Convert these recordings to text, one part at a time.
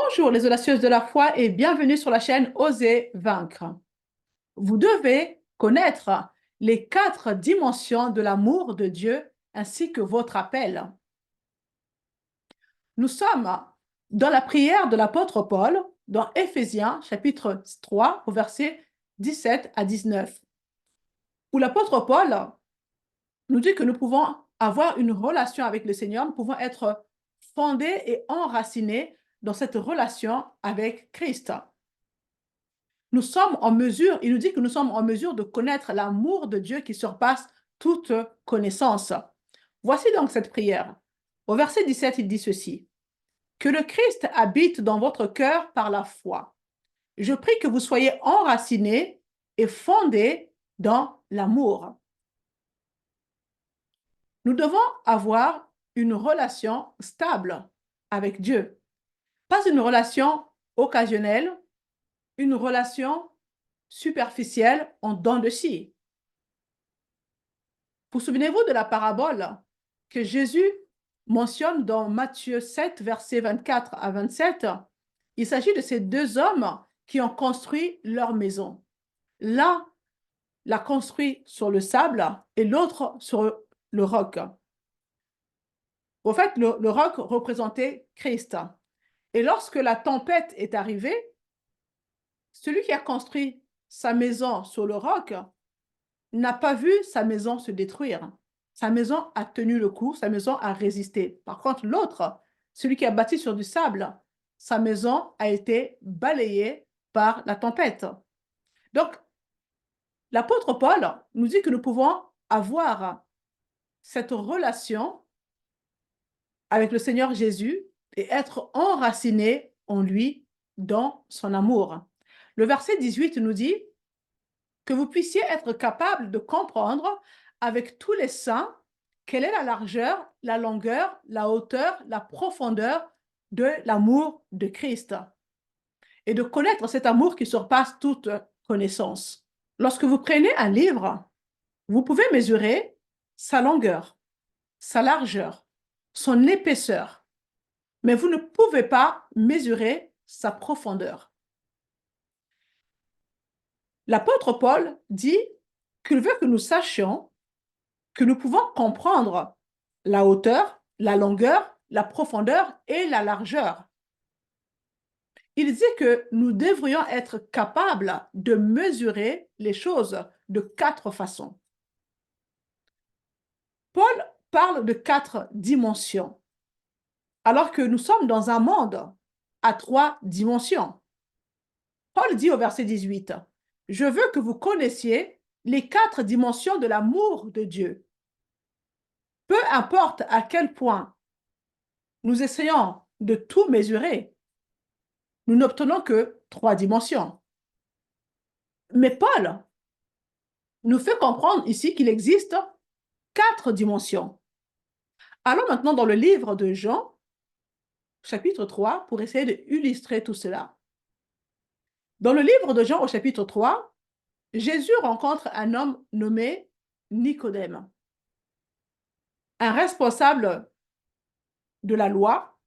Bonjour les audacieuses de la foi et bienvenue sur la chaîne Oser vaincre. Vous devez connaître les 4 dimensions de l'amour de Dieu ainsi que votre appel. Nous sommes dans la prière de l'apôtre Paul dans Éphésiens chapitre 3 au verset 17 à 19 où l'apôtre Paul nous dit que nous pouvons avoir une relation avec le Seigneur, nous pouvons être fondés et enracinés dans cette relation avec Christ. Nous sommes en mesure, il nous dit que nous sommes en mesure de connaître l'amour de Dieu qui surpasse toute connaissance. Voici donc cette prière. Au verset 17, il dit ceci. Que le Christ habite dans votre cœur par la foi. Je prie que vous soyez enracinés et fondés dans l'amour. Nous devons avoir une relation stable avec Dieu. Pas une relation occasionnelle, une relation superficielle en dents de scie. Vous souvenez-vous de la parabole que Jésus mentionne dans Matthieu 7, versets 24 à 27? Il s'agit de ces 2 hommes qui ont construit leur maison. L'un l'a construit sur le sable et l'autre sur le roc. En fait, le roc représentait Christ. Et lorsque la tempête est arrivée, celui qui a construit sa maison sur le roc n'a pas vu sa maison se détruire. Sa maison a tenu le coup, sa maison a résisté. Par contre, l'autre, celui qui a bâti sur du sable, sa maison a été balayée par la tempête. Donc, l'apôtre Paul nous dit que nous pouvons avoir cette relation avec le Seigneur Jésus et être enracinés en lui dans son amour. Le verset 18 nous dit que vous puissiez être capable de comprendre avec tous les saints quelle est la largeur, la longueur, la hauteur, la profondeur de l'amour de Christ et de connaître cet amour qui surpasse toute connaissance. Lorsque vous prenez un livre, vous pouvez mesurer sa longueur, sa largeur, son épaisseur, mais vous ne pouvez pas mesurer sa profondeur. L'apôtre Paul dit qu'il veut que nous sachions que nous pouvons comprendre la hauteur, la longueur, la profondeur et la largeur. Il dit que nous devrions être capables de mesurer les choses de 4 façons. Paul parle de 4 dimensions, alors que nous sommes dans un monde à 3 dimensions. Paul dit au verset 18, « Je veux que vous connaissiez les 4 dimensions de l'amour de Dieu. » Peu importe à quel point nous essayons de tout mesurer, nous n'obtenons que 3 dimensions. Mais Paul nous fait comprendre ici qu'il existe 4 dimensions. Allons maintenant dans le livre de Jean, chapitre 3, pour essayer d'illustrer tout cela. Dans le livre de Jean, au chapitre 3, Jésus rencontre un homme nommé Nicodème, un responsable de la loi,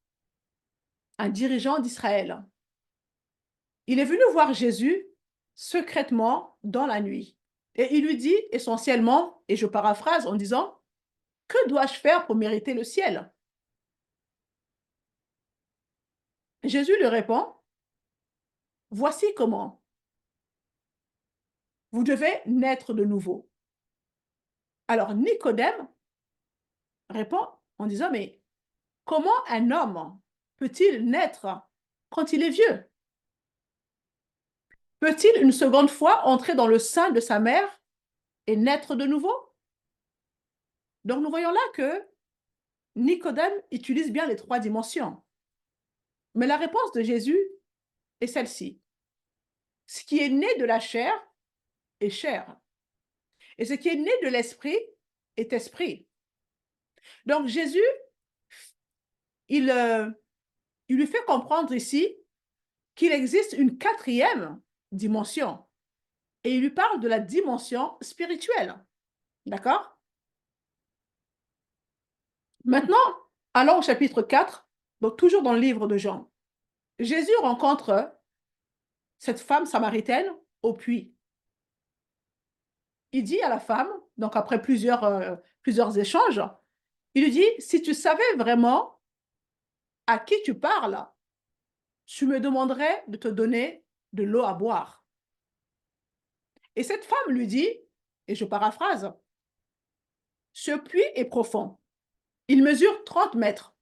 un dirigeant d'Israël. Il est venu voir Jésus secrètement dans la nuit. Et il lui dit essentiellement, et je paraphrase en disant, « Que dois-je faire pour mériter le ciel ?» Jésus lui répond, « Voici comment. Vous devez naître de nouveau. » Alors Nicodème répond en disant, « Mais comment un homme peut-il naître quand il est vieux? Peut-il une seconde fois entrer dans le sein de sa mère et naître de nouveau? » Donc nous voyons là que Nicodème utilise bien les 3 dimensions. Mais la réponse de Jésus est celle-ci. Ce qui est né de la chair est chair. Et ce qui est né de l'esprit est esprit. Donc Jésus, il lui fait comprendre ici qu'il existe une 4e dimension. Et il lui parle de la dimension spirituelle. D'accord? Maintenant, allons au chapitre 4, donc toujours dans le livre de Jean. Jésus rencontre cette femme samaritaine au puits. Il dit à la femme, donc après plusieurs échanges, il lui dit, si tu savais vraiment à qui tu parles, tu me demanderais de te donner de l'eau à boire. Et cette femme lui dit, et je paraphrase, ce puits est profond. Il mesure 30 mètres.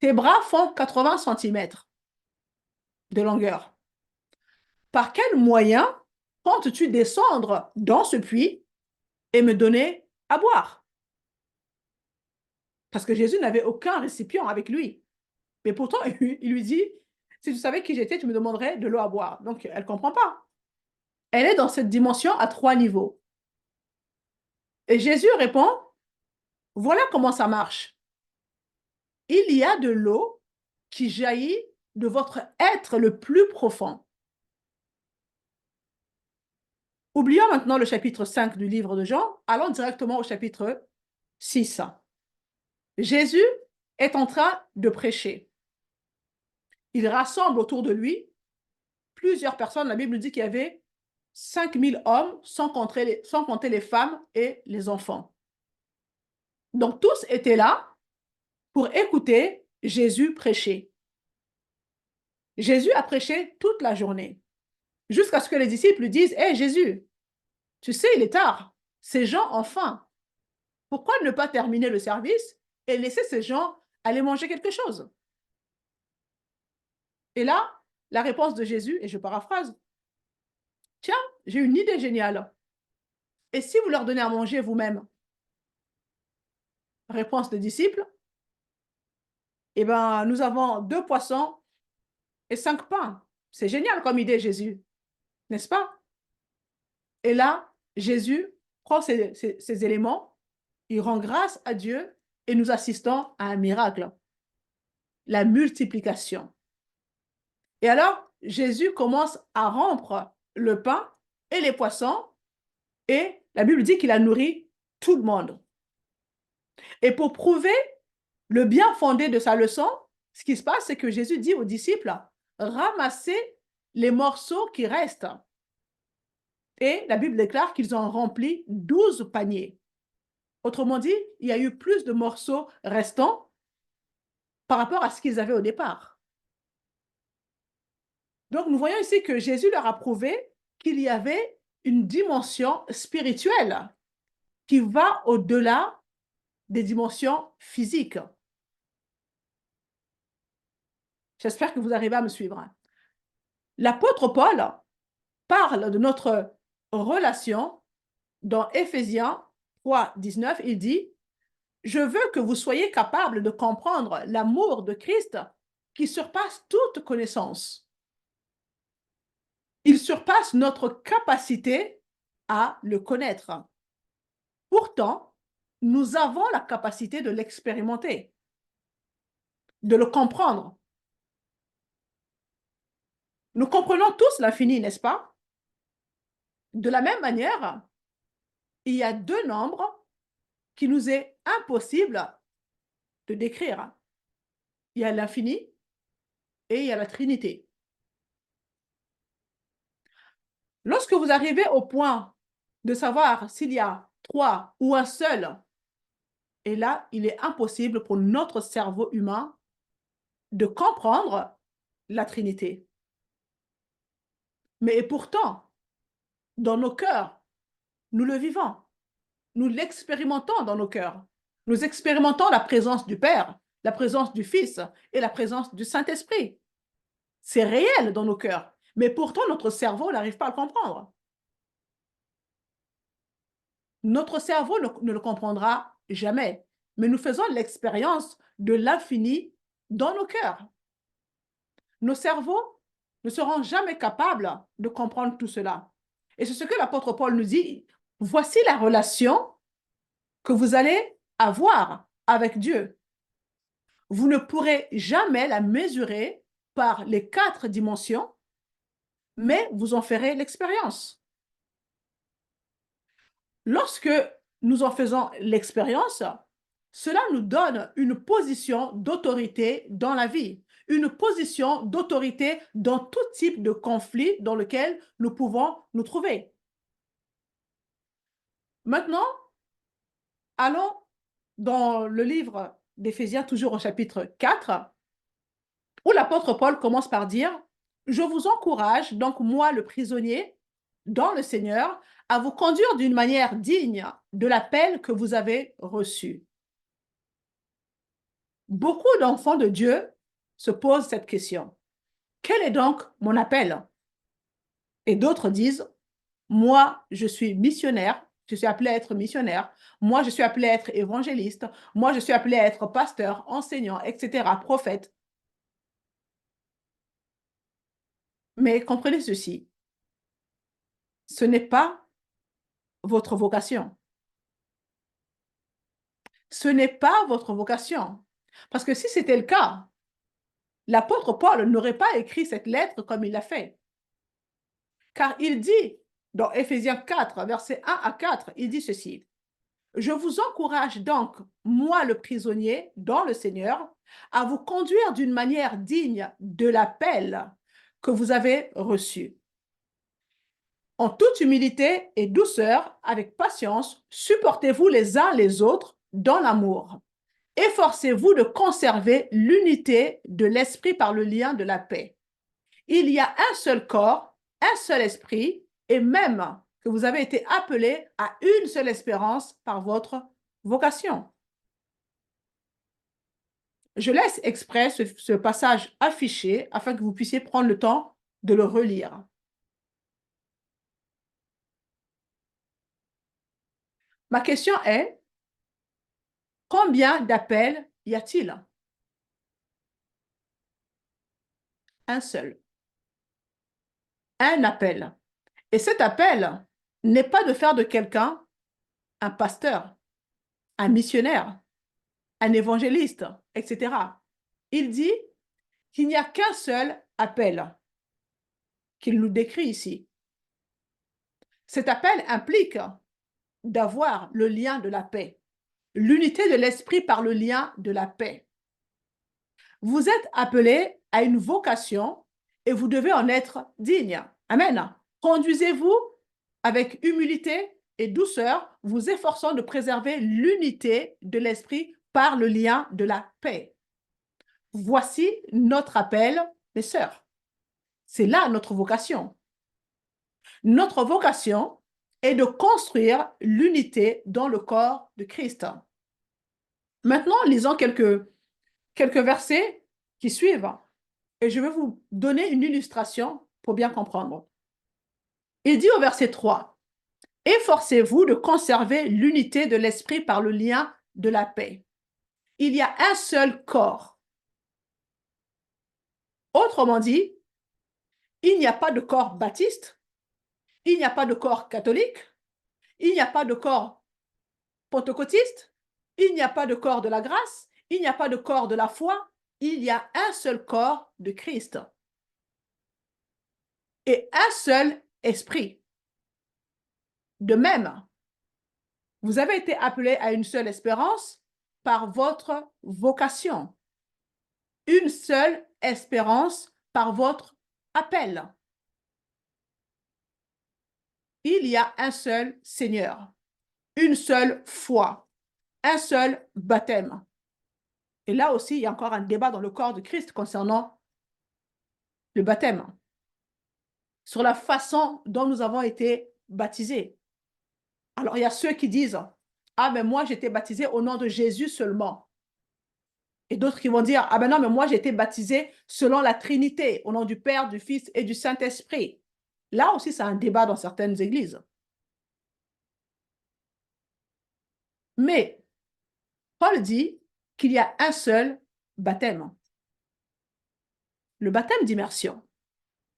Tes bras font 80 centimètres de longueur. Par quel moyen comptes-tu descendre dans ce puits et me donner à boire? Parce que Jésus n'avait aucun récipient avec lui. Mais pourtant, il lui dit, si tu savais qui j'étais, tu me demanderais de l'eau à boire. Donc, elle ne comprend pas. Elle est dans cette dimension à 3 niveaux. Et Jésus répond, voilà comment ça marche. Il y a de l'eau qui jaillit de votre être le plus profond. Oublions maintenant le chapitre 5 du livre de Jean, allons directement au chapitre 6. Jésus est en train de prêcher. Il rassemble autour de lui plusieurs personnes. La Bible dit qu'il y avait 5000 hommes, sans compter les femmes et les enfants. Donc tous étaient là pour écouter Jésus prêcher. Jésus a prêché toute la journée, jusqu'à ce que les disciples disent, « Hé Jésus, tu sais, il est tard, ces gens ont faim. Pourquoi ne pas terminer le service et laisser ces gens aller manger quelque chose ?» Et là, la réponse de Jésus, et je paraphrase, « Tiens, j'ai une idée géniale. Et si vous leur donnez à manger vous-même ?» Réponse des disciples, « Eh bien, nous avons 2 poissons et 5 pains. C'est génial comme idée, Jésus, n'est-ce pas? » Et là, Jésus prend ces éléments, il rend grâce à Dieu et nous assistons à un miracle, la multiplication. Et alors, Jésus commence à rompre le pain et les poissons et la Bible dit qu'il a nourri tout le monde. Et pour prouver le bien fondé de sa leçon, ce qui se passe, c'est que Jésus dit aux disciples, ramassez les morceaux qui restent. Et la Bible déclare qu'ils ont rempli 12 paniers. Autrement dit, il y a eu plus de morceaux restants par rapport à ce qu'ils avaient au départ. Donc, nous voyons ici que Jésus leur a prouvé qu'il y avait une dimension spirituelle qui va au-delà des dimensions physiques. J'espère que vous arrivez à me suivre. L'apôtre Paul parle de notre relation dans Éphésiens 3, 19. Il dit, « Je veux que vous soyez capables de comprendre l'amour de Christ qui surpasse toute connaissance. » Il surpasse notre capacité à le connaître. Pourtant, nous avons la capacité de l'expérimenter, de le comprendre. Nous comprenons tous l'infini, n'est-ce pas? De la même manière, il y a 2 nombres qui nous est impossible de décrire. Il y a l'infini et il y a la Trinité. Lorsque vous arrivez au point de savoir s'il y a 3 ou un seul, et là, il est impossible pour notre cerveau humain de comprendre la Trinité. Mais pourtant, dans nos cœurs, nous le vivons. Nous l'expérimentons dans nos cœurs. Nous expérimentons la présence du Père, la présence du Fils et la présence du Saint-Esprit. C'est réel dans nos cœurs, mais pourtant notre cerveau n'arrive pas à le comprendre. Notre cerveau ne le comprendra jamais, mais nous faisons l'expérience de l'infini dans nos cœurs. Nos cerveaux ne seront jamais capables de comprendre tout cela. Et c'est ce que l'apôtre Paul nous dit. Voici la relation que vous allez avoir avec Dieu. Vous ne pourrez jamais la mesurer par les 4 dimensions, mais vous en ferez l'expérience. Lorsque nous en faisons l'expérience, cela nous donne une position d'autorité dans la vie, une position d'autorité dans tout type de conflit dans lequel nous pouvons nous trouver. Maintenant, allons dans le livre d'Éphésiens, toujours au chapitre 4, où l'apôtre Paul commence par dire, « Je vous encourage, donc moi le prisonnier, dans le Seigneur, à vous conduire d'une manière digne de l'appel que vous avez reçu. » Beaucoup d'enfants de Dieu se posent cette question. Quel est donc mon appel? Et d'autres disent, moi, je suis missionnaire, je suis appelé à être missionnaire, moi, je suis appelé à être évangéliste, moi, je suis appelé à être pasteur, enseignant, etc., prophète. Mais comprenez ceci, ce n'est pas votre vocation. Ce n'est pas votre vocation. Parce que si c'était le cas, l'apôtre Paul n'aurait pas écrit cette lettre comme il l'a fait. Car il dit, dans Éphésiens 4, versets 1 à 4, il dit ceci. « Je vous encourage donc, moi le prisonnier, dans le Seigneur, à vous conduire d'une manière digne de l'appel que vous avez reçu. En toute humilité et douceur, avec patience, supportez-vous les uns les autres dans l'amour. Efforcez-vous de conserver l'unité de l'esprit par le lien de la paix. Il y a un seul corps, un seul esprit, et même que vous avez été appelés à une seule espérance par votre vocation. » Je laisse exprès ce passage affiché afin que vous puissiez prendre le temps de le relire. Ma question est, combien d'appels y a-t-il? Un seul. Un appel. Et cet appel n'est pas de faire de quelqu'un un pasteur, un missionnaire, un évangéliste, etc. Il dit qu'il n'y a qu'un seul appel qu'il nous décrit ici. Cet appel implique d'avoir le lien de la paix, l'unité de l'esprit par le lien de la paix. Vous êtes appelés à une vocation et vous devez en être digne. Amen. Conduisez-vous avec humilité et douceur, vous efforçant de préserver l'unité de l'esprit par le lien de la paix. Voici notre appel, mes sœurs. C'est là notre vocation. Notre vocation est de construire l'unité dans le corps de Christ. Maintenant, lisons quelques versets qui suivent et je vais vous donner une illustration pour bien comprendre. Il dit au verset 3, « Efforcez-vous de conserver l'unité de l'esprit par le lien de la paix. Il y a un seul corps. » Autrement dit, il n'y a pas de corps baptiste, il n'y a pas de corps catholique, il n'y a pas de corps pentecôtiste, il n'y a pas de corps de la grâce, il n'y a pas de corps de la foi, il y a un seul corps de Christ et un seul esprit. De même, vous avez été appelés à une seule espérance par votre vocation, une seule espérance par votre appel. Il y a un seul Seigneur, une seule foi, un seul baptême. Et là aussi, il y a encore un débat dans le corps de Christ concernant le baptême, sur la façon dont nous avons été baptisés. Alors, il y a ceux qui disent, « Ah, mais moi, j'ai été baptisé au nom de Jésus seulement. » Et d'autres qui vont dire, « Ah ben non, mais moi, j'ai été baptisé selon la Trinité, au nom du Père, du Fils et du Saint-Esprit. » Là aussi, c'est un débat dans certaines églises. Mais Paul dit qu'il y a un seul baptême. Le baptême d'immersion.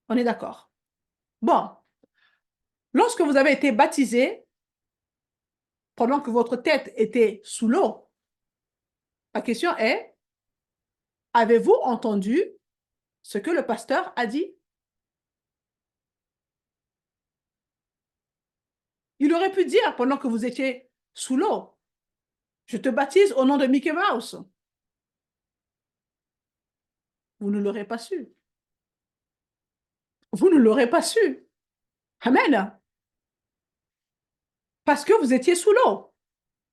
On est d'accord? Bon, lorsque vous avez été baptisé, pendant que votre tête était sous l'eau, la question est, avez-vous entendu ce que le pasteur a dit? Il aurait pu dire pendant que vous étiez sous l'eau, je te baptise au nom de Mickey Mouse. Vous ne l'aurez pas su. Vous ne l'aurez pas su. Amen. Parce que vous étiez sous l'eau.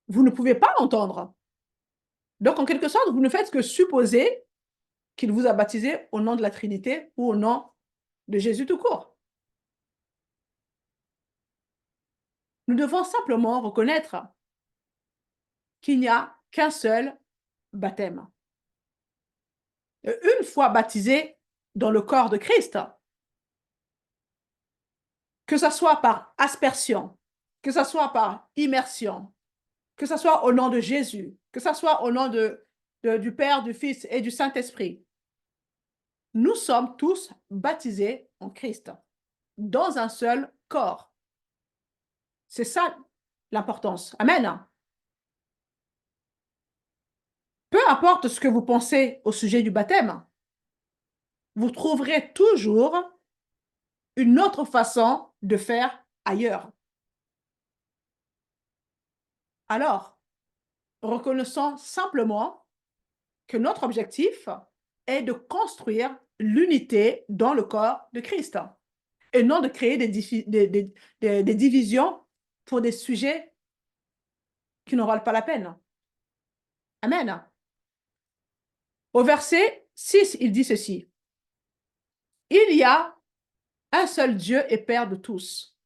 Vous ne pouvez pas l'entendre. Donc, en quelque sorte, vous ne faites que supposer qu'il vous a baptisé au nom de la Trinité ou au nom de Jésus tout court. Nous devons simplement reconnaître qu'il n'y a qu'un seul baptême. Une fois baptisé dans le corps de Christ, que ce soit par aspersion, que ce soit par immersion, que ce soit au nom de Jésus, que ce soit au nom du Père, du Fils et du Saint-Esprit, nous sommes tous baptisés en Christ, dans un seul corps. C'est ça l'importance. Amen. Peu importe ce que vous pensez au sujet du baptême, vous trouverez toujours une autre façon de faire ailleurs. Alors, reconnaissons simplement que notre objectif est de construire l'unité dans le corps de Christ et non de créer des divisions pour des sujets qui n'en valent pas la peine. Amen. Au verset 6, il dit ceci. Il y a un seul Dieu et Père de tous.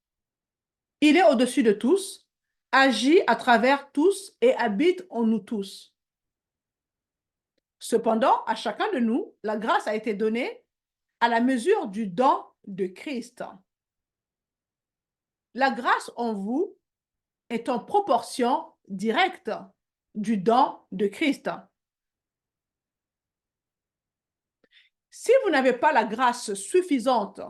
Il est au-dessus de tous, agit à travers tous et habite en nous tous. Cependant, à chacun de nous, la grâce a été donnée à la mesure du don de Christ. La grâce en vous est en proportion directe du don de Christ. Si vous n'avez pas la grâce suffisante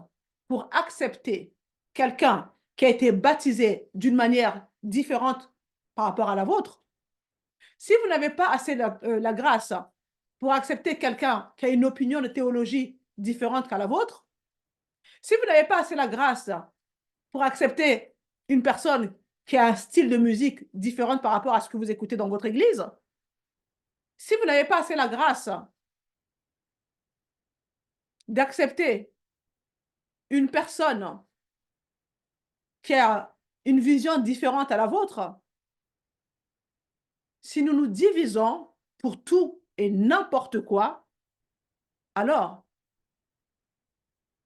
pour accepter quelqu'un qui a été baptisé d'une manière différente par rapport à la vôtre, si vous n'avez pas assez la grâce pour accepter quelqu'un qui a une opinion de théologie différente qu'à la vôtre, si vous n'avez pas assez la grâce pour accepter une personne qui a un style de musique différent par rapport à ce que vous écoutez dans votre église, si vous n'avez pas assez la grâce d'accepter une personne qui a une vision différente à la vôtre, si nous nous divisons pour tout et n'importe quoi, alors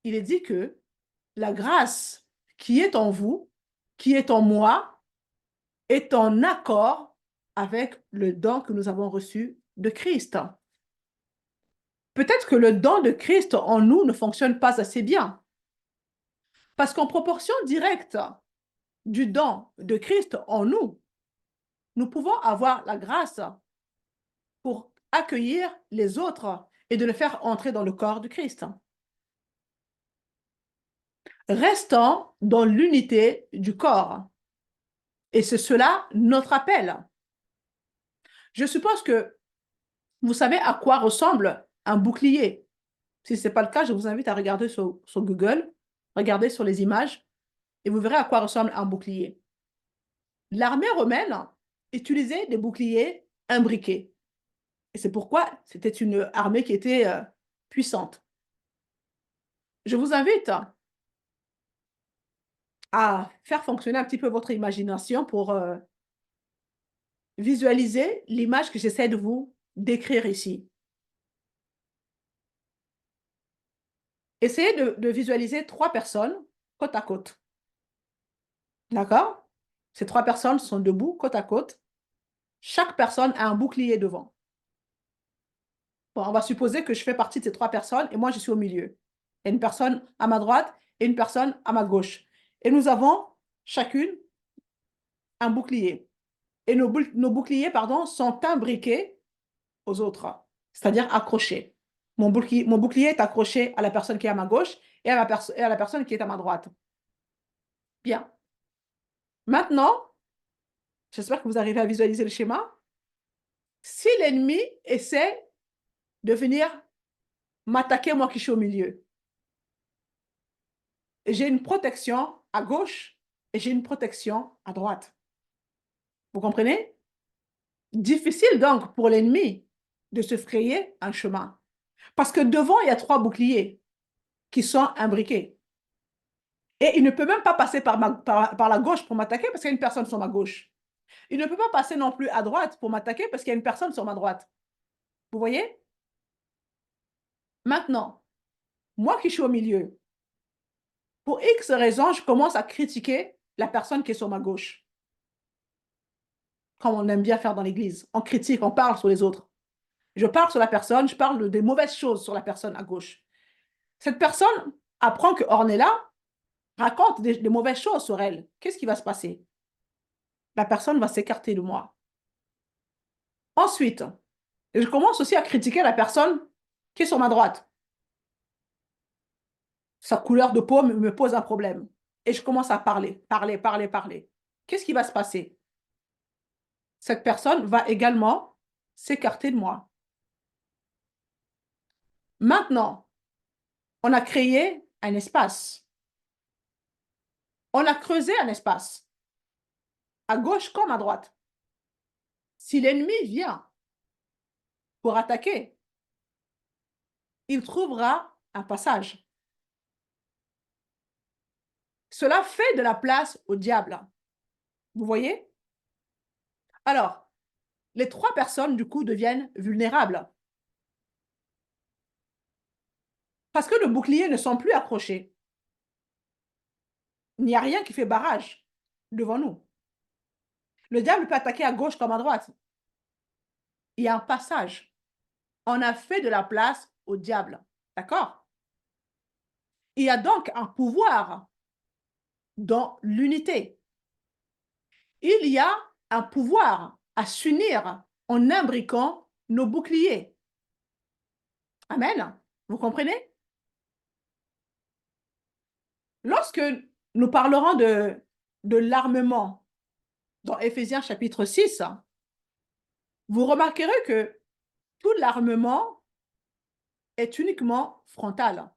il est dit que la grâce qui est en vous, qui est en moi, est en accord avec le don que nous avons reçu de Christ. Peut-être que le don de Christ en nous ne fonctionne pas assez bien. Parce qu'en proportion directe du don de Christ en nous, nous pouvons avoir la grâce pour accueillir les autres et de les faire entrer dans le corps du Christ. Restons dans l'unité du corps. Et c'est cela notre appel. Je suppose que vous savez à quoi ressemble un bouclier. Si ce n'est pas le cas, je vous invite à regarder sur Google, regarder sur les images, et vous verrez à quoi ressemble un bouclier. L'armée romaine utilisait des boucliers imbriqués. Et c'est pourquoi c'était une armée qui était puissante. Je vous invite à faire fonctionner un petit peu votre imagination pour visualiser l'image que j'essaie de vous décrire ici. Essayez de visualiser 3 personnes côte à côte. D'accord? Ces 3 personnes sont debout, côte à côte. Chaque personne a un bouclier devant. Bon, on va supposer que je fais partie de ces 3 personnes et moi, je suis au milieu. Il y a une personne à ma droite et une personne à ma gauche. Et nous avons chacune un bouclier. Et nos boucliers, pardon, sont imbriqués aux autres, c'est-à-dire accrochés. Mon bouclier est accroché à la personne qui est à ma gauche et à la personne qui est à ma droite. Bien. Maintenant, j'espère que vous arrivez à visualiser le schéma. Si l'ennemi essaie de venir m'attaquer, moi qui suis au milieu, j'ai une protection à gauche et j'ai une protection à droite. Vous comprenez? Difficile donc pour l'ennemi de se frayer un chemin. Parce que devant, il y a 3 boucliers qui sont imbriqués. Et il ne peut même pas passer par la gauche pour m'attaquer parce qu'il y a une personne sur ma gauche. Il ne peut pas passer non plus à droite pour m'attaquer parce qu'il y a une personne sur ma droite. Vous voyez? Maintenant, moi qui suis au milieu, pour X raisons, je commence à critiquer la personne qui est sur ma gauche. Comme on aime bien faire dans l'église. On critique, on parle sur les autres. Je parle sur la personne, je parle des mauvaises choses sur la personne à gauche. Cette personne apprend que Ornella raconte des mauvaises choses sur elle. Qu'est-ce qui va se passer? La personne va s'écarter de moi. Ensuite, je commence aussi à critiquer la personne qui est sur ma droite. Sa couleur de peau me pose un problème. Et je commence à parler. Qu'est-ce qui va se passer? Cette personne va également s'écarter de moi. Maintenant, on a créé un espace. On a creusé un espace, à gauche comme à droite. Si l'ennemi vient pour attaquer, il trouvera un passage. Cela fait de la place au diable. Vous voyez? Alors, les 3 personnes, du coup, deviennent vulnérables. Parce que le bouclier ne sont plus accrochés. Il n'y a rien qui fait barrage devant nous. Le diable peut attaquer à gauche comme à droite. Il y a un passage. On a fait de la place au diable. D'accord? Il y a donc un pouvoir dans l'unité. Il y a un pouvoir à s'unir en imbriquant nos boucliers. Amen. Vous comprenez? Lorsque nous parlerons de l'armement dans Éphésiens chapitre 6, vous remarquerez que tout l'armement est uniquement frontal.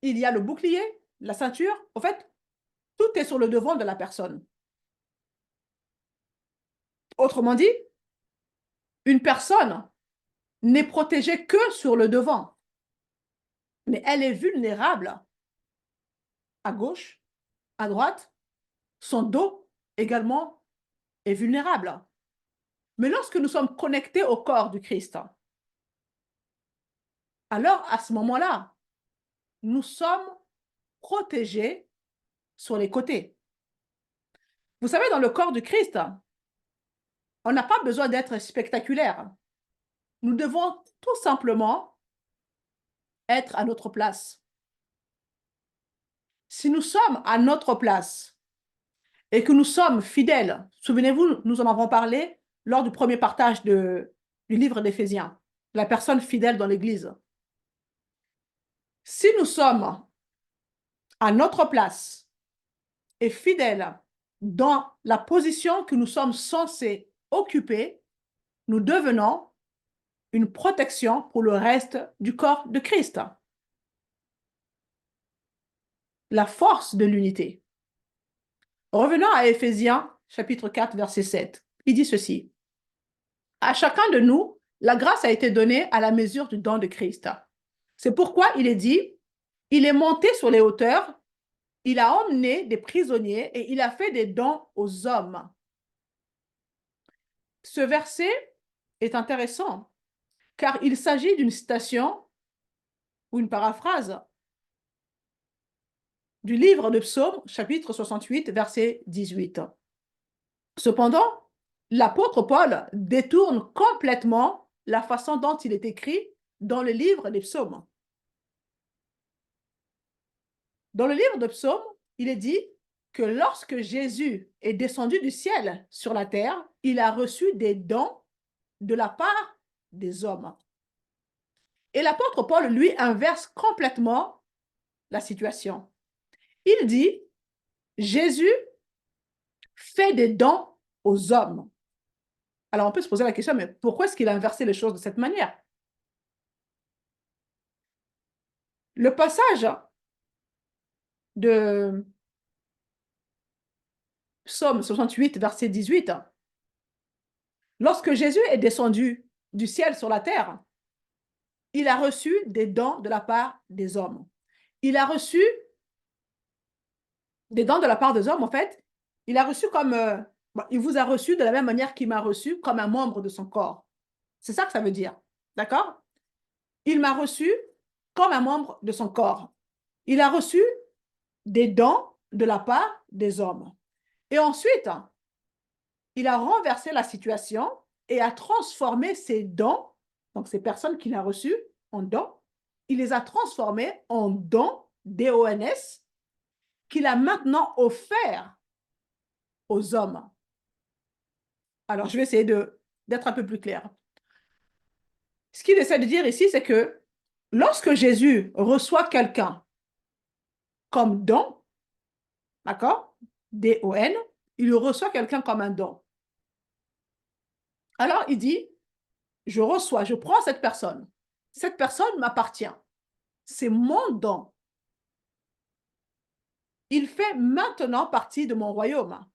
Il y a le bouclier, la ceinture, en fait, tout est sur le devant de la personne. Autrement dit, une personne n'est protégée que sur le devant, mais elle est vulnérable à gauche, à droite, son dos également est vulnérable. Mais lorsque nous sommes connectés au corps du Christ, alors à ce moment-là, nous sommes protégés sur les côtés. Vous savez, dans le corps du Christ, on n'a pas besoin d'être spectaculaire. Nous devons tout simplement être à notre place. Si nous sommes à notre place et que nous sommes fidèles, souvenez-vous, nous en avons parlé lors du premier partage du livre d'Éphésiens, la personne fidèle dans l'Église. Si nous sommes à notre place et fidèles dans la position que nous sommes censés occuper, nous devenons une protection pour le reste du corps de Christ. La force de l'unité. Revenons à Éphésiens chapitre 4, verset 7. Il dit ceci. À chacun de nous, la grâce a été donnée à la mesure du don de Christ. C'est pourquoi il est dit, il est monté sur les hauteurs, il a emmené des prisonniers et il a fait des dons aux hommes. Ce verset est intéressant car il s'agit d'une citation ou une paraphrase du livre de Psaume, chapitre 68, verset 18. Cependant, l'apôtre Paul détourne complètement la façon dont il est écrit dans le livre des Psaumes. Dans le livre de Psaumes, il est dit que lorsque Jésus est descendu du ciel sur la terre, il a reçu des dons de la part des hommes. Et l'apôtre Paul, lui, inverse complètement la situation. Il dit, Jésus fait des dons aux hommes. Alors on peut se poser la question, mais pourquoi est-ce qu'il a inversé les choses de cette manière? Le passage de Psaume 68, verset 18, lorsque Jésus est descendu du ciel sur la terre, il a reçu des dons de la part des hommes. Il a reçu des dons de la part des hommes, en fait. Il a reçu comme, il vous a reçu de la même manière qu'il m'a reçu comme un membre de son corps. C'est ça que ça veut dire. D'accord? Il m'a reçu comme un membre de son corps. Il a reçu des dons de la part des hommes. Et ensuite, il a renversé la situation et a transformé ces dons, donc ces personnes qu'il a reçues en dons, il les a transformés en dons, D-O-N-S, qu'il a maintenant offert aux hommes. Alors, je vais essayer d'être un peu plus clair. Ce qu'il essaie de dire ici, c'est que lorsque Jésus reçoit quelqu'un comme don, d'accord, D-O-N, il reçoit quelqu'un comme un don. Alors, il dit, je reçois, je prends cette personne. Cette personne m'appartient. C'est mon don. Il fait maintenant partie de mon royaume.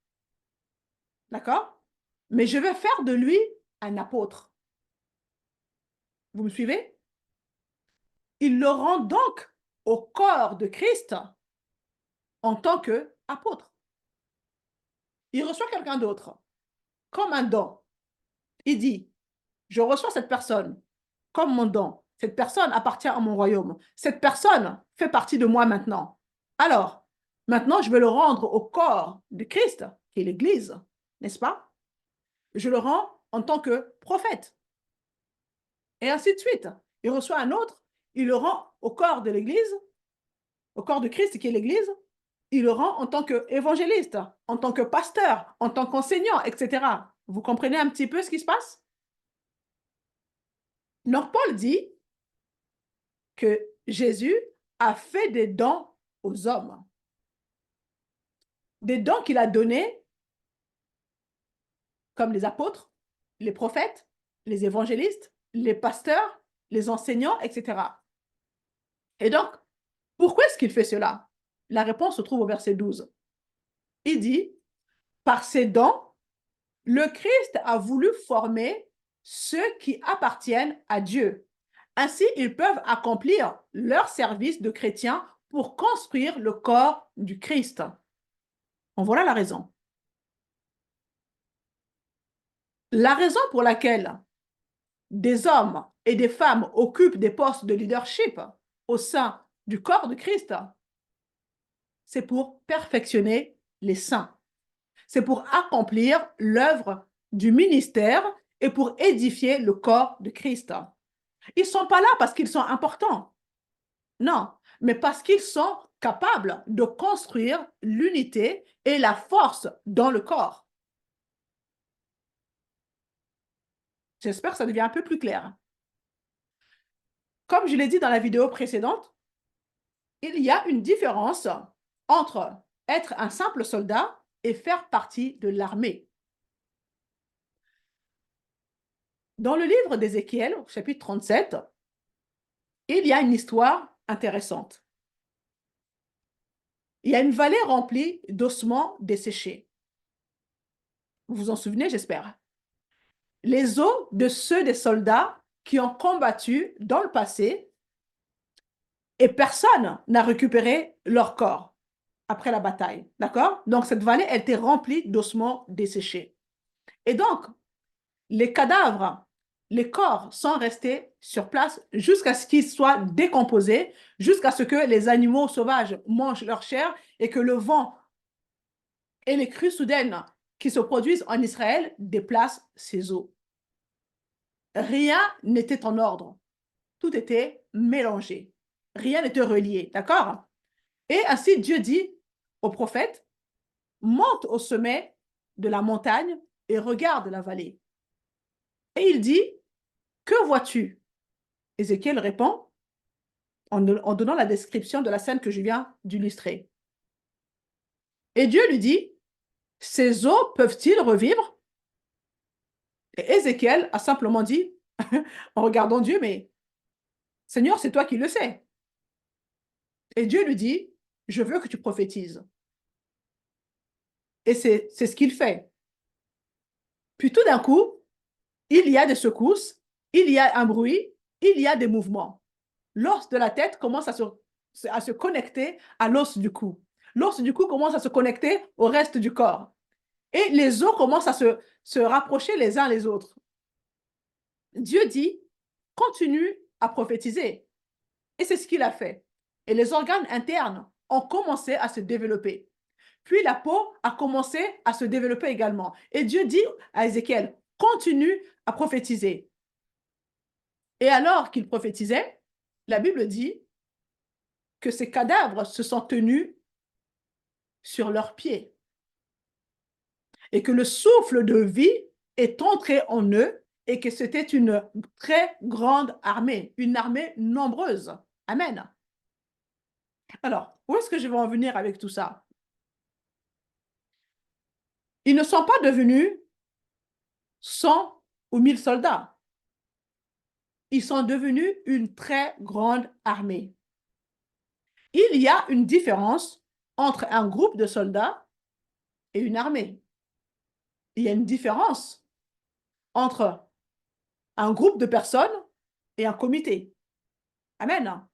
D'accord? Mais je vais faire de lui un apôtre. Vous me suivez? Il le rend donc au corps de Christ en tant qu'apôtre. Il reçoit quelqu'un d'autre comme un don. Il dit, je reçois cette personne comme mon don. Cette personne appartient à mon royaume. Cette personne fait partie de moi maintenant. Alors, maintenant, je vais le rendre au corps de Christ, qui est l'Église, n'est-ce pas? Je le rends en tant que prophète. Et ainsi de suite. Il reçoit un autre, il le rend au corps de l'Église, au corps de Christ, qui est l'Église. Il le rend en tant qu'évangéliste, en tant que pasteur, en tant qu'enseignant, etc. Vous comprenez un petit peu ce qui se passe? Donc, Paul dit que Jésus a fait des dons aux hommes. Des dons qu'il a donnés comme les apôtres, les prophètes, les évangélistes, les pasteurs, les enseignants, etc. Et donc, pourquoi est-ce qu'il fait cela? La réponse se trouve au verset 12. Il dit, par ses dons, le Christ a voulu former ceux qui appartiennent à Dieu. Ainsi, ils peuvent accomplir leur service de chrétien pour construire le corps du Christ. En voilà la raison. La raison pour laquelle des hommes et des femmes occupent des postes de leadership au sein du corps de Christ, c'est pour perfectionner les saints. C'est pour accomplir l'œuvre du ministère et pour édifier le corps de Christ. Ils ne sont pas là parce qu'ils sont importants. Non, mais parce qu'ils sont capables de construire l'unité et la force dans le corps. J'espère que ça devient un peu plus clair. Comme je l'ai dit dans la vidéo précédente, il y a une différence entre être un simple soldat et faire partie de l'armée. Dans le livre d'Ézéchiel, chapitre 37, il y a une histoire intéressante. Il y a une vallée remplie d'ossements desséchés. Vous vous en souvenez, j'espère. Les os de ceux des soldats qui ont combattu dans le passé et personne n'a récupéré leur corps après la bataille. D'accord? Donc, cette vallée, elle était remplie d'ossements desséchés. Et donc, les cadavres, les corps sont restés sur place jusqu'à ce qu'ils soient décomposés, jusqu'à ce que les animaux sauvages mangent leur chair et que le vent et les crues soudaines qui se produisent en Israël déplacent ces eaux. Rien n'était en ordre. Tout était mélangé. Rien n'était relié. D'accord? Et ainsi, Dieu dit au prophète, monte au sommet de la montagne et regarde la vallée. Et il dit, que vois-tu? Ézéchiel répond en donnant la description de la scène que je viens d'illustrer. Et Dieu lui dit, ces eaux peuvent-ils revivre? Et Ézéchiel a simplement dit, en regardant Dieu, mais Seigneur, c'est toi qui le sais. Et Dieu lui dit, je veux que tu prophétises. Et c'est ce qu'il fait. Puis tout d'un coup, il y a des secousses, il y a un bruit, il y a des mouvements. L'os de la tête commence à se connecter à l'os du cou. L'os du cou commence à se connecter au reste du corps. Et les os commencent à se rapprocher les uns les autres. Dieu dit, continue à prophétiser. Et c'est ce qu'il a fait. Et les organes internes ont commencé à se développer. Puis la peau a commencé à se développer également. Et Dieu dit à Ézéchiel, continue à prophétiser. Et alors qu'il prophétisait, la Bible dit que ces cadavres se sont tenus sur leurs pieds et que le souffle de vie est entré en eux et que c'était une très grande armée, une armée nombreuse. Amen. Alors, où est-ce que je vais en venir avec tout ça? Ils ne sont pas devenus 100 ou 1000 soldats. Ils sont devenus une très grande armée. Il y a une différence entre un groupe de soldats et une armée. Il y a une différence entre un groupe de personnes et un comité. Amen.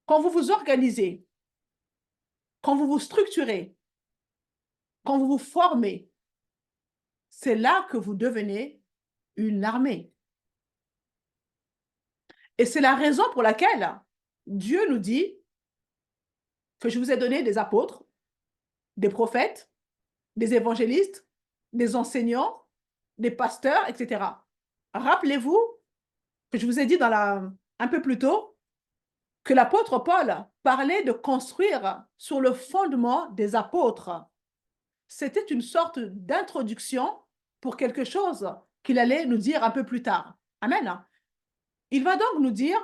Quand vous vous organisez, quand vous vous structurez, quand vous vous formez, c'est là que vous devenez une armée. Et c'est la raison pour laquelle Dieu nous dit que je vous ai donné des apôtres, des prophètes, des évangélistes, des enseignants, des pasteurs, etc. Rappelez-vous que je vous ai dit un peu plus tôt que l'apôtre Paul parlait de construire sur le fondement des apôtres. C'était une sorte d'introduction pour quelque chose qu'il allait nous dire un peu plus tard. Amen. Il va donc nous dire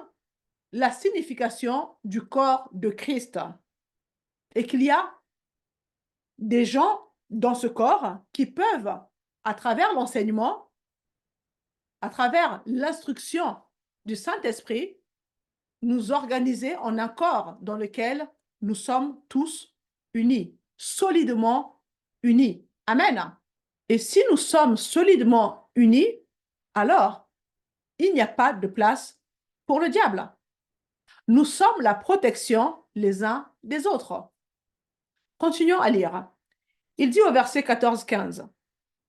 la signification du corps de Christ et qu'il y a des gens dans ce corps qui peuvent, à travers l'enseignement, à travers l'instruction du Saint-Esprit, nous organiser en un corps dans lequel nous sommes tous unis, solidement unis. Amen. Et si nous sommes solidement unis, alors il n'y a pas de place pour le diable. Nous sommes la protection les uns des autres. Continuons à lire. Il dit au verset 14-15,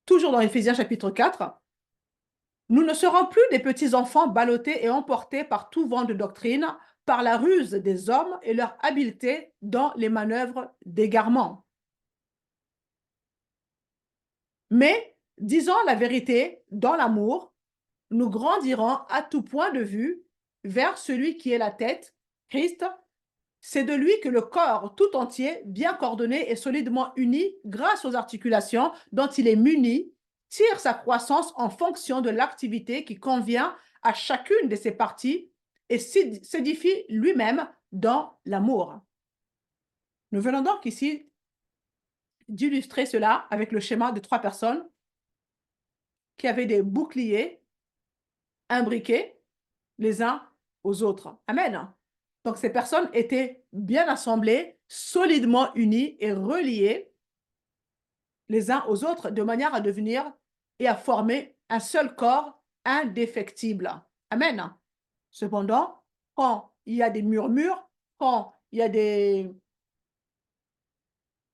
toujours dans Éphésiens chapitre 4, « Nous ne serons plus des petits enfants ballottés et emportés par tout vent de doctrine, par la ruse des hommes et leur habileté dans les manœuvres d'égarement. Mais, disons la vérité dans l'amour, nous grandirons à tout point de vue vers celui qui est la tête, Christ. C'est de lui que le corps tout entier, bien coordonné et solidement uni grâce aux articulations dont il est muni, tire sa croissance en fonction de l'activité qui convient à chacune de ses parties et s'édifie lui-même dans l'amour. » Nous venons donc ici d'illustrer cela avec le schéma de 3 personnes qui avaient des boucliers imbriqués les uns aux autres. Amen. Donc, ces personnes étaient bien assemblées, solidement unies et reliées les uns aux autres de manière à devenir et à former un seul corps indéfectible. Amen. Cependant, quand il y a des murmures, quand il y a des...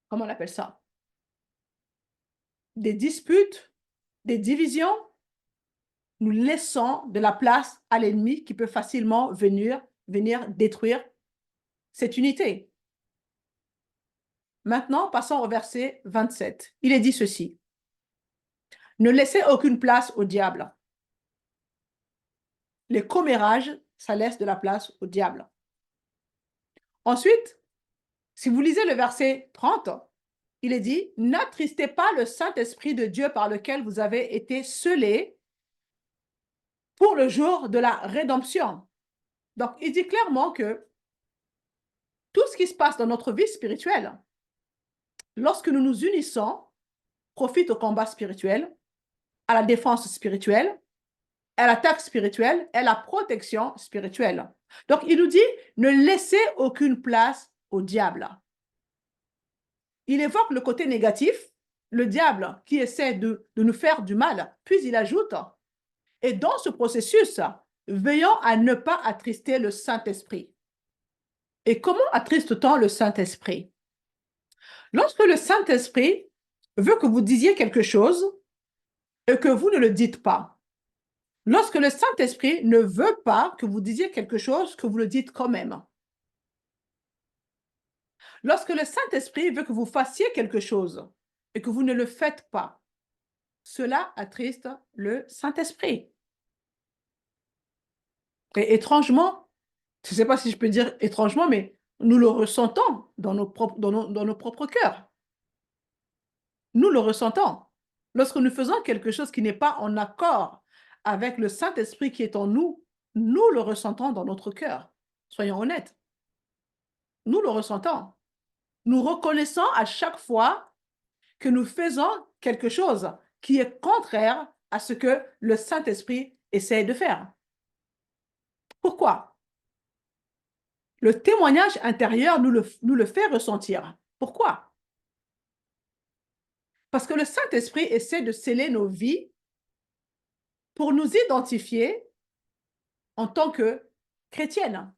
Comment on appelle ça? Des disputes, des divisions, nous laissons de la place à l'ennemi qui peut facilement venir détruire cette unité. Maintenant, passons au verset 27. Il est dit ceci. « Ne laissez aucune place au diable. » Les commérages, ça laisse de la place au diable. Ensuite, si vous lisez le verset 30, il est dit « N'attristez pas le Saint-Esprit de Dieu par lequel vous avez été scellés pour le jour de la rédemption. » Donc, il dit clairement que tout ce qui se passe dans notre vie spirituelle, lorsque nous nous unissons, profite au combat spirituel, à la défense spirituelle, à l'attaque spirituelle et à la protection spirituelle. Donc, il nous dit, ne laissez aucune place au diable. Il évoque le côté négatif, le diable qui essaie de nous faire du mal, puis il ajoute, et dans ce processus, veillons à ne pas attrister le Saint-Esprit. Et comment attriste-t-on le Saint-Esprit? Lorsque le Saint-Esprit veut que vous disiez quelque chose et que vous ne le dites pas. Lorsque le Saint-Esprit ne veut pas que vous disiez quelque chose, que vous le dites quand même. Lorsque le Saint-Esprit veut que vous fassiez quelque chose et que vous ne le faites pas, cela attriste le Saint-Esprit. Et étrangement, je ne sais pas si je peux dire étrangement, mais nous le ressentons dans nos propres cœurs. Nous le ressentons. Lorsque nous faisons quelque chose qui n'est pas en accord avec le Saint-Esprit qui est en nous, nous le ressentons dans notre cœur. Soyons honnêtes. Nous le ressentons. Nous reconnaissons à chaque fois que nous faisons quelque chose qui est contraire à ce que le Saint-Esprit essaie de faire. Pourquoi? Le témoignage intérieur nous le fait ressentir. Pourquoi? Parce que le Saint-Esprit essaie de sceller nos vies pour nous identifier en tant que chrétiennes.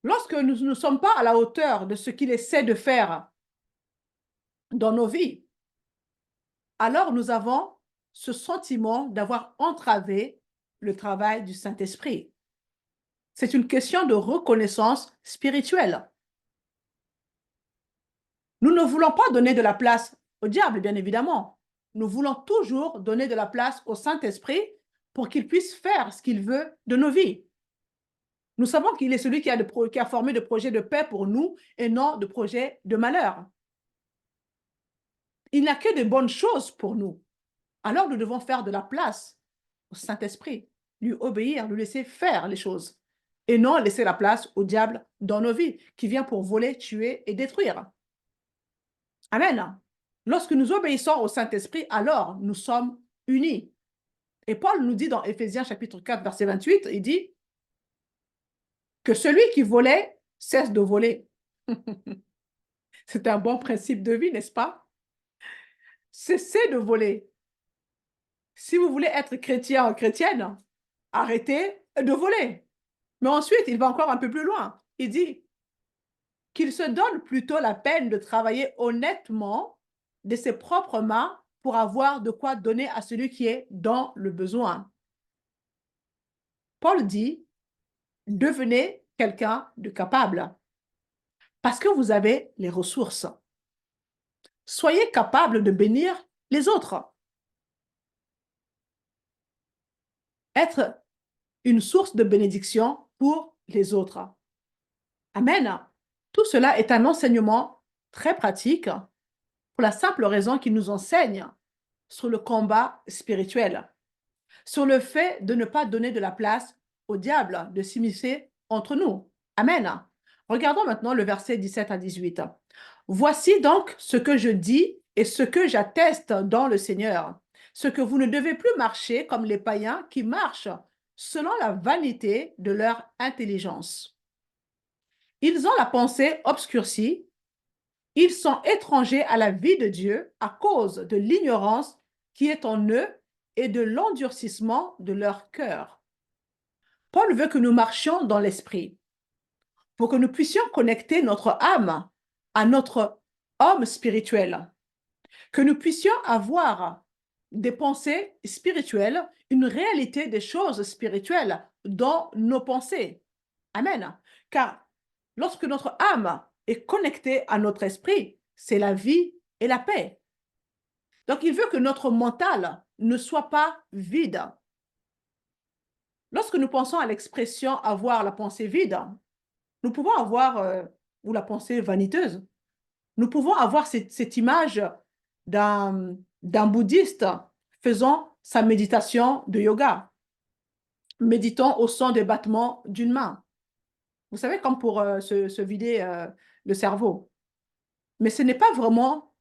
Lorsque nous ne sommes pas à la hauteur de ce qu'il essaie de faire dans nos vies, alors nous avons ce sentiment d'avoir entravé le travail du Saint-Esprit. C'est une question de reconnaissance spirituelle. Nous ne voulons pas donner de la place au diable, bien évidemment. Nous voulons toujours donner de la place au Saint-Esprit pour qu'il puisse faire ce qu'il veut de nos vies. Nous savons qu'il est celui qui a formé de projets de paix pour nous et non de projets de malheur. Il n'a que de bonnes choses pour nous. Alors nous devons faire de la place au Saint-Esprit, lui obéir, lui laisser faire les choses et non laisser la place au diable dans nos vies qui vient pour voler, tuer et détruire. Amen. Lorsque nous obéissons au Saint-Esprit, alors nous sommes unis. Et Paul nous dit dans Éphésiens chapitre 4, verset 28, il dit que celui qui volait cesse de voler. C'est un bon principe de vie, n'est-ce pas? Cessez de voler. Si vous voulez être chrétien ou chrétienne, arrêtez de voler. Mais ensuite, il va encore un peu plus loin. Il dit qu'il se donne plutôt la peine de travailler honnêtement de ses propres mains pour avoir de quoi donner à celui qui est dans le besoin. Paul dit, devenez quelqu'un de capable parce que vous avez les ressources. Soyez capable de bénir les autres. Être une source de bénédiction pour les autres. Amen. Tout cela est un enseignement très pratique pour la simple raison qu'il nous enseigne sur le combat spirituel, sur le fait de ne pas donner de la place au diable, de s'immiscer entre nous. Amen. Regardons maintenant le verset 17 à 18. Voici donc ce que je dis et ce que j'atteste dans le Seigneur, ce que vous ne devez plus marcher comme les païens qui marchent selon la vanité de leur intelligence. Ils ont la pensée obscurcie, ils sont étrangers à la vie de Dieu à cause de l'ignorance qui est en eux et de l'endurcissement de leur cœur. Paul veut que nous marchions dans l'esprit pour que nous puissions connecter notre âme à notre homme spirituel, que nous puissions avoir des pensées spirituelles, une réalité des choses spirituelles dans nos pensées. Amen. Car lorsque notre âme est connectée à notre esprit, c'est la vie et la paix. Donc, il veut que notre mental ne soit pas vide. Lorsque nous pensons à l'expression avoir la pensée vide, nous pouvons avoir, ou la pensée vaniteuse, nous pouvons avoir cette image d'un bouddhiste faisant sa méditation de yoga, méditant au son des battements d'une main. Vous savez, comme pour se vider le cerveau. Mais ce n'est pas vraiment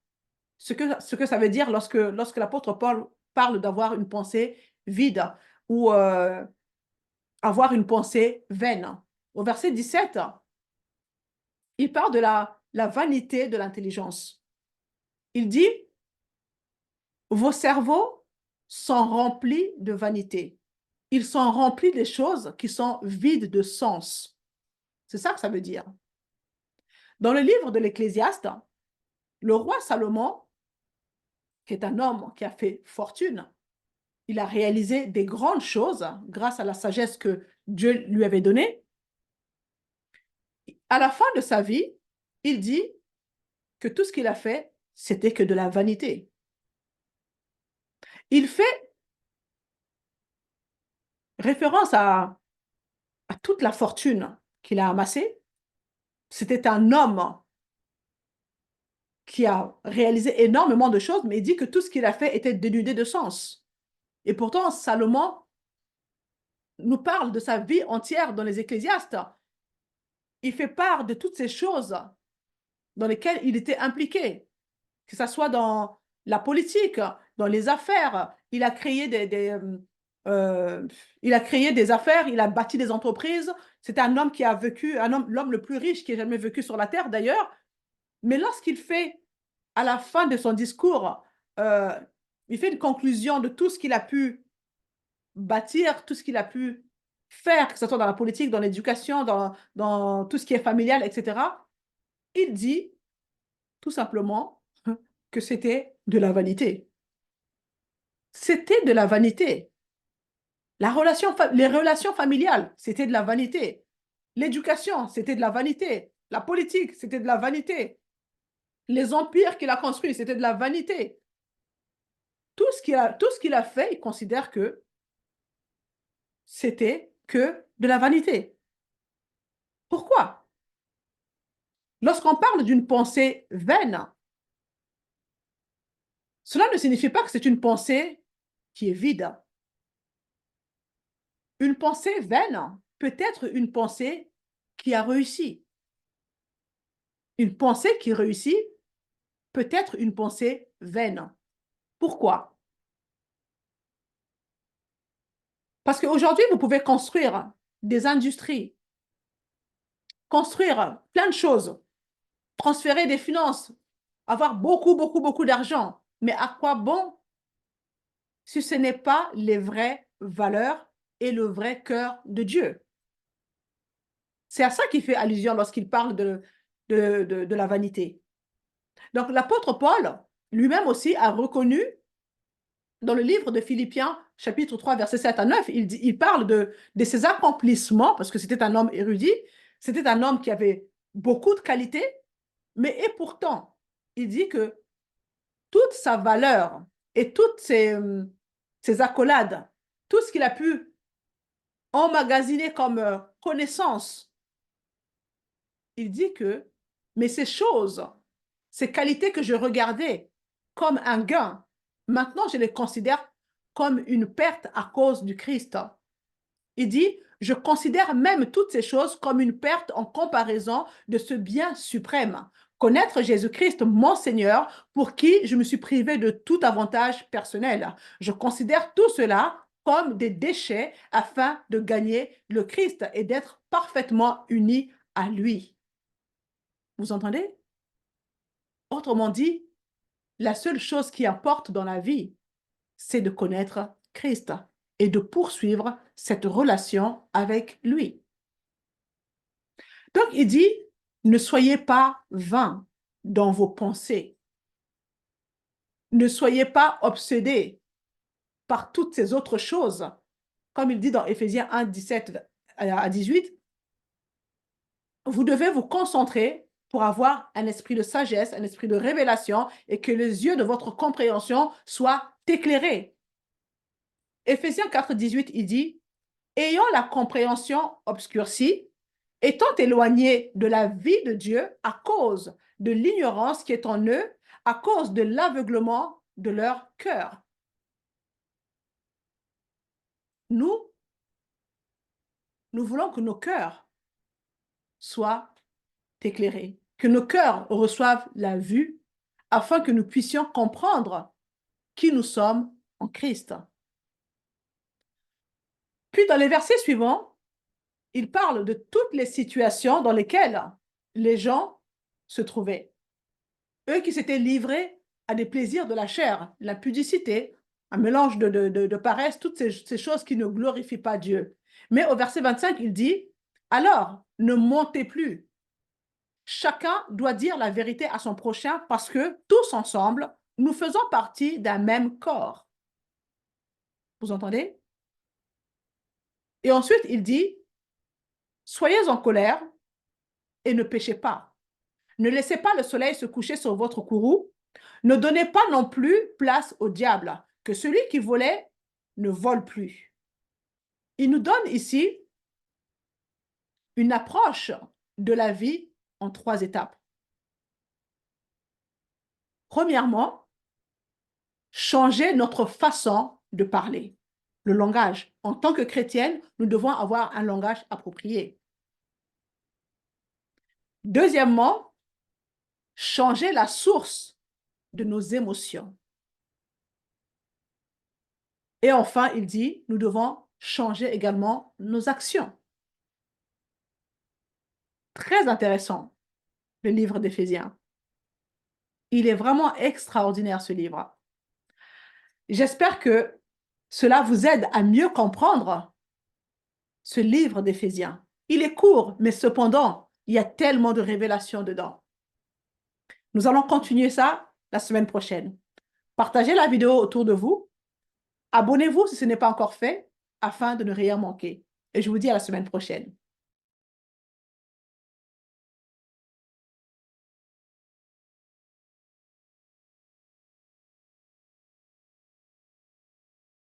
ce que ça veut dire lorsque l'apôtre Paul parle d'avoir une pensée vide ou avoir une pensée vaine. Au verset 17, il parle de la vanité de l'intelligence. Il dit, vos cerveaux sont remplis de vanité. Ils sont remplis des choses qui sont vides de sens. C'est ça que ça veut dire. Dans le livre de l'Ecclésiaste, le roi Salomon, qui est un homme qui a fait fortune, il a réalisé des grandes choses grâce à la sagesse que Dieu lui avait donnée. À la fin de sa vie, il dit que tout ce qu'il a fait, c'était que de la vanité. Il fait référence à toute la fortune qu'il a amassée. C'était un homme qui a réalisé énormément de choses, mais il dit que tout ce qu'il a fait était dénudé de sens. Et pourtant, Salomon nous parle de sa vie entière dans les Ecclésiastes. Il fait part de toutes ces choses dans lesquelles il était impliqué, que ce soit dans la politique, dans les affaires. Il a créé il a créé des affaires, il a bâti des entreprises. C'est un homme qui a vécu, l'homme le plus riche qui ait jamais vécu sur la terre d'ailleurs. Mais lorsqu'il fait, à la fin de son discours, euh, il fait une conclusion de tout ce qu'il a pu bâtir, tout ce qu'il a pu faire, que ce soit dans la politique, dans l'éducation, dans tout ce qui est familial, etc. Il dit tout simplement que c'était de la vanité. C'était de la vanité. Les relations familiales, c'était de la vanité. L'éducation, c'était de la vanité. La politique, c'était de la vanité. Les empires qu'il a construits, c'était de la vanité. Tout ce qu'il a fait, il considère que c'était que de la vanité. Pourquoi? Lorsqu'on parle d'une pensée vaine, cela ne signifie pas que c'est une pensée qui est vide. Une pensée vaine peut être une pensée qui a réussi. Une pensée qui réussit peut être une pensée vaine. Pourquoi? Parce qu'aujourd'hui, vous pouvez construire des industries, construire plein de choses, transférer des finances, avoir beaucoup, beaucoup, beaucoup d'argent. Mais à quoi bon si ce n'est pas les vraies valeurs et le vrai cœur de Dieu? C'est à ça qu'il fait allusion lorsqu'il parle de la vanité. Donc l'apôtre Paul lui-même aussi a reconnu dans le livre de Philippiens, chapitre 3, versets 7 à 9, il parle de ses accomplissements, parce que c'était un homme érudit, c'était un homme qui avait beaucoup de qualités, mais et pourtant, il dit que toute sa valeur et toutes ses accolades, tout ce qu'il a pu emmagasiner comme connaissance, il dit que, mais ces choses, ces qualités que je regardais comme un gain, maintenant je les considère comme une perte à cause du Christ. Il dit, je considère même toutes ces choses comme une perte en comparaison de ce bien suprême, connaître Jésus-Christ, mon Seigneur, pour qui je me suis privé de tout avantage personnel. Je considère tout cela comme des déchets afin de gagner le Christ et d'être parfaitement uni à lui. Vous entendez? Autrement dit, la seule chose qui importe dans la vie, c'est de connaître Christ et de poursuivre cette relation avec lui. Donc, il dit, ne soyez pas vains dans vos pensées. Ne soyez pas obsédés par toutes ces autres choses. Comme il dit dans Éphésiens 1, 17 à 18, vous devez vous concentrer pour avoir un esprit de sagesse, un esprit de révélation et que les yeux de votre compréhension soient éclairés. Éphésiens 4, 18, il dit, ayant la compréhension obscurcie, étant éloignés de la vie de Dieu à cause de l'ignorance qui est en eux, à cause de l'aveuglement de leur cœur. Nous, nous voulons que nos cœurs soient éclairés, que nos cœurs reçoivent la vue, afin que nous puissions comprendre qui nous sommes en Christ. Puis dans les versets suivants, il parle de toutes les situations dans lesquelles les gens se trouvaient. Eux qui s'étaient livrés à des plaisirs de la chair, la pudicité, un mélange de paresse, toutes ces choses qui ne glorifient pas Dieu. Mais au verset 25, il dit, alors, ne mentez plus. Chacun doit dire la vérité à son prochain parce que tous ensemble, nous faisons partie d'un même corps. Vous entendez? Et ensuite, il dit, soyez en colère et ne péchez pas. Ne laissez pas le soleil se coucher sur votre courroux. Ne donnez pas non plus place au diable, que celui qui volait ne vole plus. Il nous donne ici une approche de la vie en 3 étapes. Premièrement, changer notre façon de parler, le langage. En tant que chrétienne, nous devons avoir un langage approprié. Deuxièmement, changer la source de nos émotions. Et enfin, il dit, nous devons changer également nos actions. Très intéressant, le livre d'Éphésiens. Il est vraiment extraordinaire, ce livre. J'espère que cela vous aide à mieux comprendre ce livre d'Éphésiens. Il est court, mais cependant, il y a tellement de révélations dedans. Nous allons continuer ça la semaine prochaine. Partagez la vidéo autour de vous. Abonnez-vous si ce n'est pas encore fait, afin de ne rien manquer. Et je vous dis à la semaine prochaine.